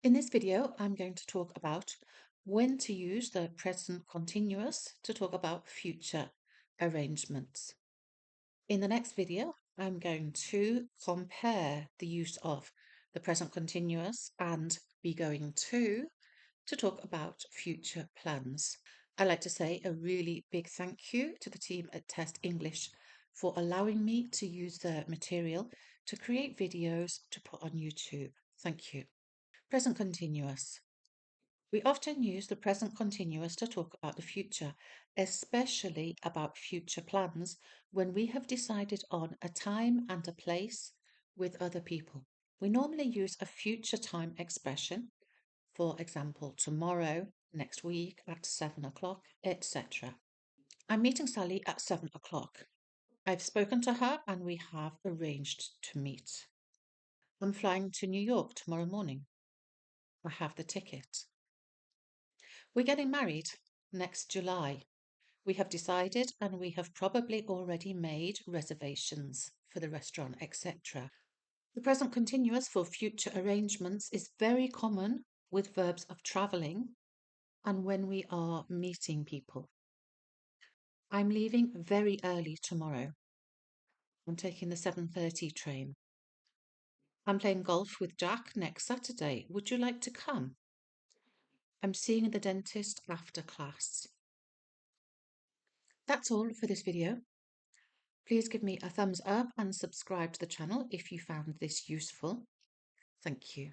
In this video, I'm going to talk about when to use the present continuous to talk about future arrangements. In the next video, I'm going to compare the use of the present continuous and be going to talk about future plans. I'd like to say a really big thank you to the team at Test English for allowing me to use their material to create videos to put on YouTube. Thank you. Present continuous. We often use the present continuous to talk about the future, especially about future plans when we have decided on a time and a place with other people. We normally use a future time expression, for example, tomorrow, next week at 7 o'clock, etc. I'm meeting Sally at 7 o'clock. I've spoken to her and we have arranged to meet. I'm flying to New York tomorrow morning. I have the ticket. We're getting married next July. We have decided and we have probably already made reservations for the restaurant, etc. The present continuous for future arrangements is very common with verbs of travelling and when we are meeting people. I'm leaving very early tomorrow. I'm taking the 7:30 train. I'm playing golf with Jack next Saturday. Would you like to come? I'm seeing the dentist after class. That's all for this video. Please give me a thumbs up and subscribe to the channel if you found this useful. Thank you.